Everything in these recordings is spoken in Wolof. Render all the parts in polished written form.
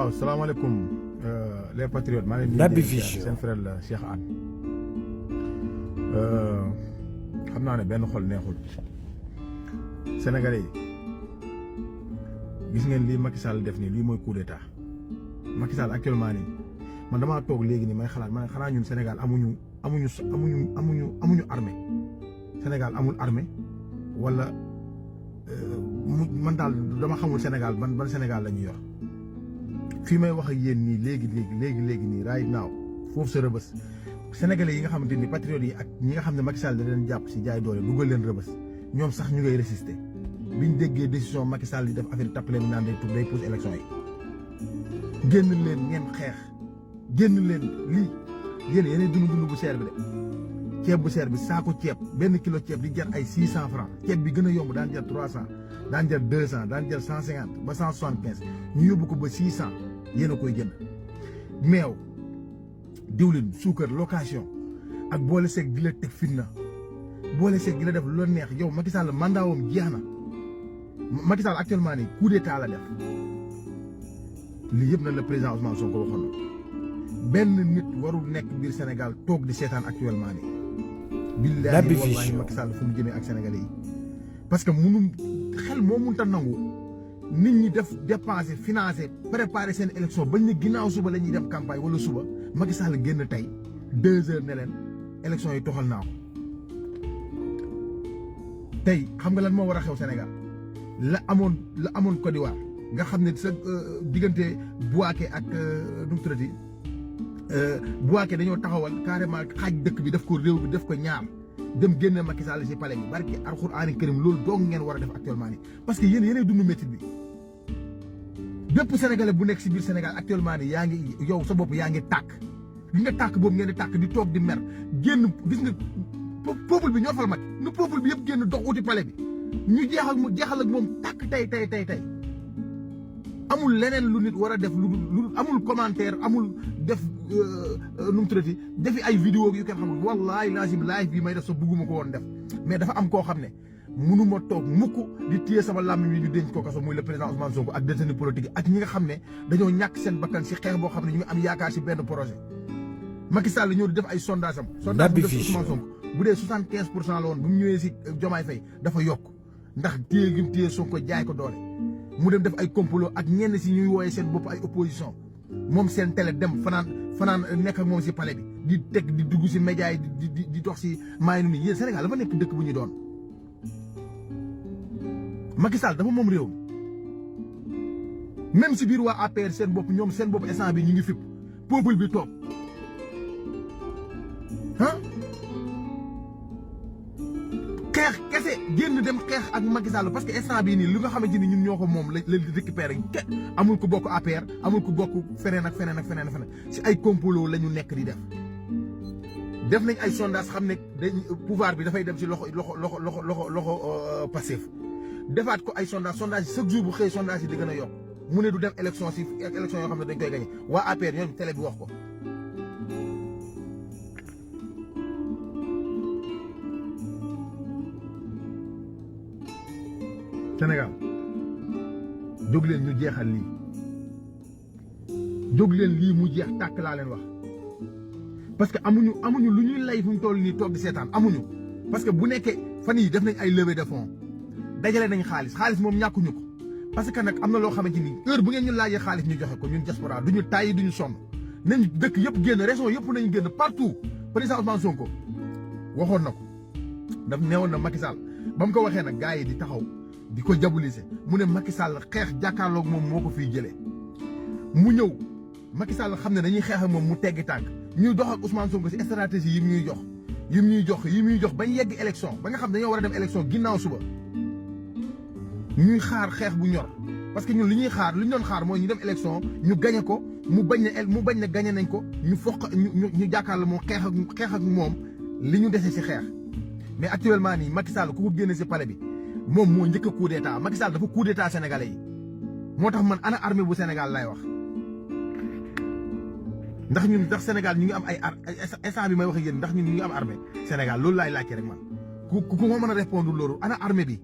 waaw salaamaaleykum les patriotes maa ngi leen di seen frère la Cheikh Anne xam naa ne benn xol neexul Sénégalais yi gis ngeen lii Macky Sall def nii lii mooy coup d'état Macky Sall actuellement nii man damaa toog léegi nii may xalaat man xanaa ñun Sénégal amuñu armée Sénégal amul armée wala man daal dama xamul Sénégal ban Sénégal la ñuy yor. fii may wax ak yéen nii léegi nii right now foofu sa rëbës sénégalais yi nga xamante ni patriotes yi ak ñi nga xam ne Macky Sall da leen jàpp si jaay doole dugal leen rëbës ñoom sax ñu ngay résister biñ déggee décision Macky Sall di def affaire tappale mi naan day pousse élection yi génn leen ngeen xeex génn leen lii yéen dund bu seer bi de ceeb bu seer bi saako ceeb benn kilo ceeb di jar ay 600 francs ceeb bi gën a yomb daan jar 300 daan jar 200 daan jar 150 ba 175 ñu yóbbu ko ba 600 yéen a koy jënd meew diwlin suukar location ak boole seeg di la teg fitna boole seeg di la def lu la neex yow Macky Sall mandaawam jeex na Macky Sall actuellement nii coup d'état la def lii yëpp nag le président Ousmane Sonko waxoon na benn nit warul nekk biir Sénégal toog di seetaan actuellement nii. billaahi wallaahi Macky Sall fu mu jëmee ak sénégalais yi parce que xel moo mënut a nangu nit ñi def dépenser financer préparer seen élection bañ ne ginnaaw suba la ñuy dem campagne wala suba Macky Sall génn tey 2 heures ne leen élection yi toxal naa ko tey xam nga lan moo war a xew Sénégal la amoon Côte d'Ivoire nga xam ne sa diggante Bouaké ak nu mu tuddati Bouaké dañoo taxawal carrément xaaj dëkk bi def ko réew bi def ko ñaar dem génne Macky Sall ci palais bi barki alxuraan karim loolu doog ngeen war a def actuellement nii parce que yéenay dund métti bi bépp sénégalais bu nekk si biir Sénégal actuellement nii yaa ngi yow sa bopp yaa ngi tàkk li nga tàkk boobu ngeen di tàkk di toog di mer génn gis nga peuple bi ñoo fal Macky nu peuple bi yëpp génn dox uti palais bi ñu jeexal ak moom tàkk tey amul leneen lu nit war a def lu amul commentaire amul def nu mu tuddati defi ay vidéo yu kenn xamul wallaahi lazim live bi may def sa bugguma ko woon def mais dafa am koo xam ne mënuma toog mukk di téye sama làmmiñ wi ñu denc ko kaso muy le président Ousmane Sonko ak détenu politique ak ñi nga xam ne dañoo ñàkk seen bakkan si xeex boo xam ne ñu ngi am yaakaar si benn projet Macky Sall ñëw di def ay sondage am sondage bu def Ousmane Sonko bu dee 75% la woon bu mu ñëwee si Diomaye Faye dafa yokk ndax téye gi mu téye Sonko jaay ko doole mu dem def ay complot ak ñenn si ñuy wooyee seen bopp ay opposition moom seen télé dem fanaan nekk ak moom si palais bi di dugg si média yi di dox si maay nu ni yéen Sénégal dafa nekk dëkk bu ñu doon Macky Sall dafa moom réew même si biir waa APR seen bopp ñoom seen bopp instant bi ñu ngi fipp peuple bi toog xeex kese génn dem xeex ak Macky Sall parce que instant bii nii li nga xamante ni ñun ñoo ko moom la récupéré amul ko bokk APR amul ko bokk feneen ak feneen si ay complot la ñu nekk di def nañ ay sondage xam ne pouvoir bi dafay dem si loxo Pastef defaat ko ay sondage chaque jour bu xëy sondage yi di gën a yokk mu ne du dem élection yoo xam ne dañ koy gagné waa APR ñoom télé bi wax ko. Sénégal jóg leen ñu jeexal lii jóg leen lii mu jeex tàkk laa leen wax parce que amuñu lu ñuy lay fu mu toll nii toog di seetaan amuñu parce que bu nekkee fan yii def nañ ay levée de fonds dajale nañ xaalis moom ñàkkuñu ko parce que nag am na loo xamante ni heure bu ngeen ñu laajee xaalis ñu joxe ko ñun diaspora duñu tàyyi duñu sonn nañ dëkk yëpp génn région yëpp nañu génn partout président Ousmane Sonko waxoon na ko daf neewoon na Macky Sall ba mu ko waxee nag gars yi di taxaw di ko diaboliser mu ne Macky Sall xeex jàkkaarloog moom moo ko fiy jëlee mu ñëw Macky Sall xam ne dañuy xeex ak moom mu teggi tànk ñuy dox ak Ousmane Sonko si stratégie yi muy jox bañ yegg élection ba nga xam dañoo war a dem élection ginnaaw suba ñuy xaar xeex bu ñor parce que ñun li ñuy xaar li ñu doon xaar mooy ñu dem élection ñu gañe ko mu bañ ne gañe nañ ko ñu ñu jàkkaarloo moom xeex ak moom li ñu dese si xeex mais actuellement nii Macky Sall ku ko génne si palais bi moom moo njëkk a coup d'état Macky Sall dafa coup d'état sénégalais yi moo tax man ana armée bu Sénégal lay wax ndax Sénégal ñu ngi am ay instant bi may wax ak yéen ndax ñun ñu ngi am armée Sénégal loolu laay laajte rek man ku ko mën a répondre loolu ana armée bi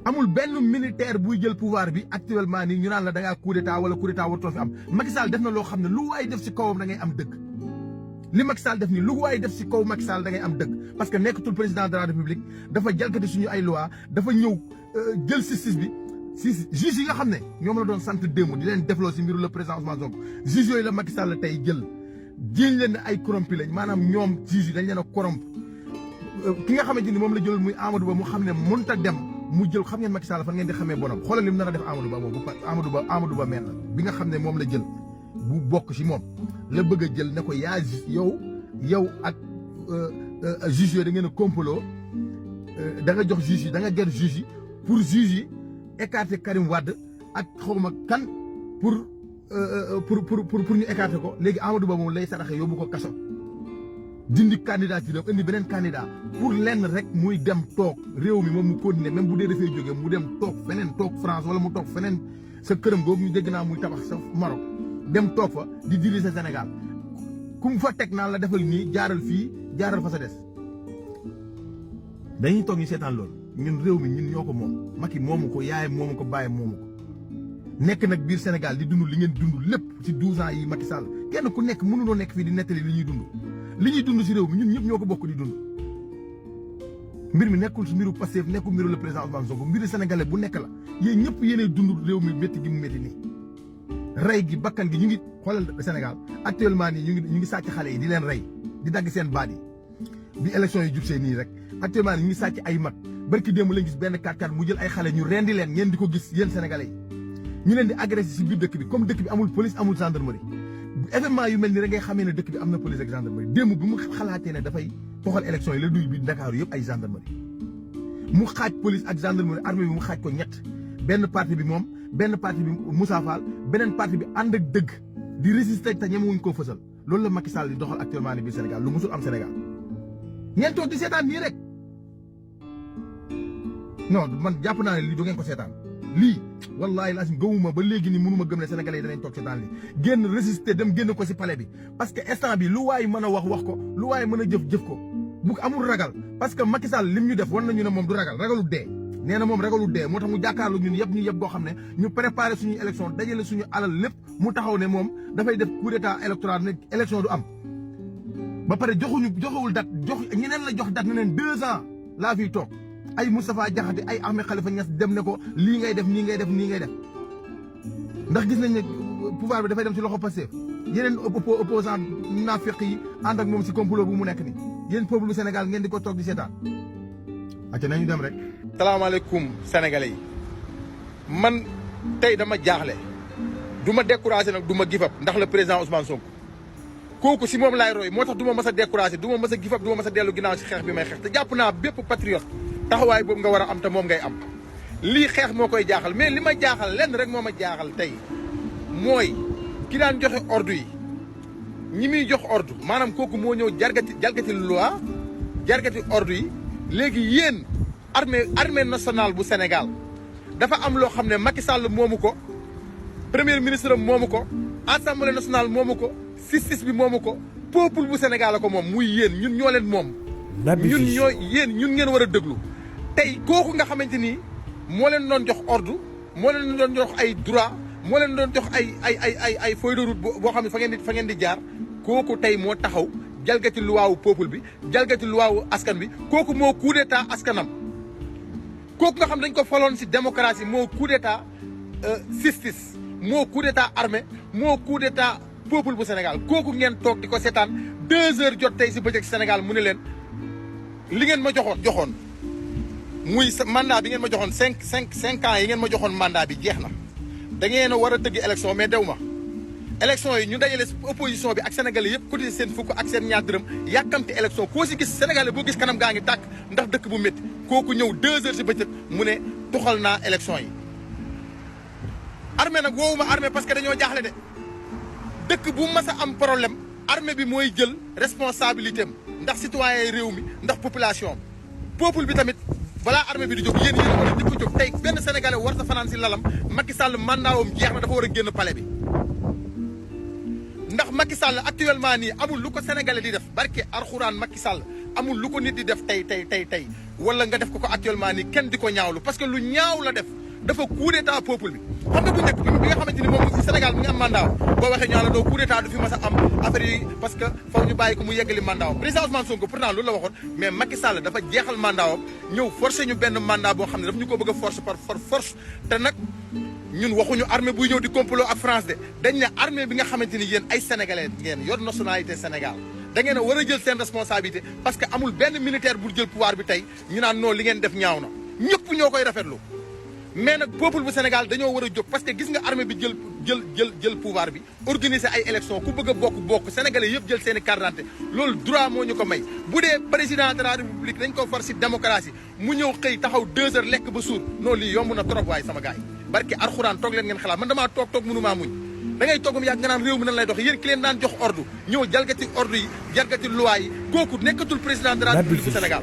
amul benn militaire buy jël pouvoir bi actuellement nii ñu naan la da ngaa coup d'état wala coup d'état warutoo fi am Macky Sall def na loo xam ne lu waay def si kawam da ngay am dëgg li Macky Sall def nii lu waay def si kaw Macky Sall da ngay am dëgg parce que nekkatul président de la république dafa jalgati suñu ay loi dafa ñëw jël justice bi si juge yi nga xam ne ñoom la doon sant démb di leen defloo si mbiru le président Ousmane Sonko juge yooyu la Macky Sall tey jël jiiñ leen ne ay corrompu lañ maanaam ñoom juge yi dañ leen a corrompu ki nga xamante ni moom la jël muy Amadou Ba mu xam ne mënut a dem mu jël xam ngeen Macky Sall fan ngeen di xamee bonam xoolal li mu nar a def Amadou Ba boobu Amadou Ba mel na bi nga xam ne moom la jël bu bokk si moom la bëgg a jël ne ko yaa yow ak juge yooyu da ngeen a complot da nga jox juge yi da nga ger juge yi pour juge yi écarter Karim Wade ak xawma kan pour ñu écarter ko léegi Amadou Ba moom lay saraxe yóbbu ko kaso dindi candidature am indi beneen candidat pour lenn rek muy dem toog réew mi moom mu continuer même bu dee dafay jógee mu dem toog feneen toog France wala mu toog feneen sa këram googu ñu dégg naa muy tabax sa Maroc dem toog fa di diriger Sénégal ku mu fa teg naan la defal nii jaaral fii jaaral fa sa des dañuy toog ñu seetaan loolu ñun réew mi ñun ñoo ko moom Macky moomu ko yaayam moomu ko bàyyam moomu ko nekk nag biir Sénégal di dund li ngeen dund lépp ci 12 ans yi Macky Sall kenn ku nekk mënuloo nekk fii di nettali li ñuy dund si réew mi ñun ñëpp ñoo ko bokk di dund mbir mi nekkul si mbiru Pastef nekkul mbiru le président Ousmane Sonko mbiru sénégalais bu nekk la yéen ñëpp yéenay dund réew mi métti gi mu métti nii rey gi bakkan gi ñu ngi xoolal Sénégal actuellement nii ñu ngi sàcc xale yi di leen rey di dagg seen baat yi bi élection yi jub see nii rek actuellement nii ñu ngi sàcc ay mag barki démb lañ gis benn 4x4 mu jël ay xale ñu rendi leen ngeen di ko gis yéen sénégalais yi ñu leen di agressé si biir dëkk bi comme dëkk bi amul police amul gendarmerie événement yu mel ni rek ngay xamee ne dëkk bi am na police ak gendarmerie démb bi mu xalaatee ne dafay toxal élection yi la duy bi Ndakaaru yëpp ay gendarmerie mu xaaj police ak gendarmerie armée bi mu xaaj ko ñett benn parti bi moom benn parti bi Moussa Fall beneen parti bi ànd ak dëgg di résister te ñemewuñ koo fësal loolu la Macky Sall di doxal actuellement ni biir Sénégal lu musul am Sénégal ngeen toog di seetaan nii rek non man jàpp naa ne lii du ngeen ko seetaan lii wallaahi laasim gëmuma ba léegi ni mënuma gëm ne sénégalais yi danañ toog seetaan lii génn résister dem génn ko si palais bi parce que instant bi lu waay mën a wax ko lu waay mën a jëf ko bu amul ragal parce que Macky Sall lim ñu def war nañu ne moom du ragalul dee nee na moom ragalul dee moo tax mu jàkkaarloo ñun yëpp goo xam ne ñu préparé suñuy élection dajale suñu alal lépp mu taxaw ne moom dafay def coup d'état électoral ne élection du am ba pare joxewul date ñeneen la jox date ne leen 2 ans laa fiy toog ay Moustapha Diakhaté ay Ahmed Khalifa Niass dem ne ko lii ngay def nii ngay def nii ngay def ndax gis nañ ne pouvoir bi dafay dem ci loxo Pastef yeneen opposant nafiq yi ànd ak moom si complot bu mu nekk ni yéen peuple Sénégal ngeen di ko toog di seetaan acca nañu dem rek. salaamaaleykum sénégalais yi man tey dama jaaxle du ma découragé nag du ma give up ndax le président Ousmane Sonko kooku si moom laay roy moo tax du ma mës a découragé du ma mës a give up du ma mës a dellu ginnaaw si xeex bi may xeex te jàpp naa bépp patriote taxawaay boobu nga war a am te moom ngay am lii xeex moo koy jaaxal mais li ma jaaxal lenn rek moo ma jaaxal tey mooy ki daan joxe ordre yi ñi muy jox ordre maanaam kooku moo ñëw jalgati loi jalgati ordre yi léegi yéen armée nationale bu Sénégal dafa am loo xam ne Macky Sall moomu ko premier ministre am moomu ko assemblée nationale moomu ko justice bi moomu ko peuple bu Sénégal la ko moom muy yéen ñun ñoo leen moom ñun ngeen war a déglu tey kooku nga xamante ni moo leen doon jox ordre moo leen doon jox ay droit moo leen doon jox ay feuille de route boo xam ne fa ngeen di jaar kooku tey moo taxaw jalgati luwaawu peuple bi jalgati luwaawu askan bi kooku moo coup d'état askanam kooku nga xam dañ ko faloon si démocratie moo coup d'état justice moo coup d'état armée moo coup d'état peuple bu Sénégal kooku ngeen toog di ko seetaan 2 heures jot tey si bëccëg Sénégal mu ne leen li ngeen ma joxoon muy mandat bi ngeen ma joxoon 5 ans yi ngeen ma joxoon mandat bi jeex na da ngeen a war a tëgg élection mais dew ma élection yi ñu dajale opposition bi ak sénégalais yëpp cotisé seen fukk ak seen ñaar dërëm yàkkamti élection koo si gis sénégalais boo gis kanam gaa ngi tàkk ndax dëkk bu métti kooku ñëw 2 heures si bëccëg mu ne tuxal naa élection yi armée nag woowuma armée parce que dañoo jaaxle de dëkk bu mas a am problème armée bi mooy jël responsabilité am ndax citoyen réew mi ndax population peuple bi tamit balaa armée bi di jóg yéen war a njëkk a jóg tey benn sénégalais war sa fanaan si lalam Macky Sall mandaawam jeex na dafa war a génn palais bi ndax Macky Sall actuellement nii amul lu ko sénégalais di def barke alxuraan Macky Sall amul lu ko nit di def tey wala nga def ko actuellement ni kenn di ko ñaawlu parce que lu ñaaw la def dafa coup d'état peuple bi xam nga bu njëkk bi nga xamante ni moom Sénégal mi ngi am mandat boo waxee ñaa la doo coup d'état du fi mas a am affaire yi parce que faw ñu bàyyi ko mu yeggali mandat am président Ousmane Sonko pourtant loolu la waxoon mais Macky Sall dafa jeexal mandat am ñëw forcé ñu benn mandat boo xam ne daf ñu ko bëgg a force par force te nag ñun waxuñu armée buy ñëw di complot ak France de dañ ne armée bi nga xamante ni yéen ay sénégalais ngeen yor nationalité Sénégal da ngeen a war a jël seen responsabilité parce que amul benn militaire bu jël pouvoir bi tey ñu naan non li ngeen def ñaaw na ñëpp ñoo koy rafetlu mais nag peuple bu Sénégal dañoo war a jóg parce que gis nga armée bi jël pouvoir bi organiser ay élections ku bëgg a bokk sénégalais yëpp jël seen i carte d'identité loolu droit moo ñu ko may bu dee président de la république dañ ko force ci démocratie mu ñëw xëy taxaw 2 heures lekk ba suur non lii yomb na trop waaye sama gars yi barki alxuraan toog leen ngeen xalaat man damaa toog mënumaa muñ da ngay toog ba mu yàgg nga naan réew mi nan lay dox yéen ki leen daan jox ordre ñëw jalgati ordre yi jalgati loi yi kooku nekkatul président de la république bu Sénégal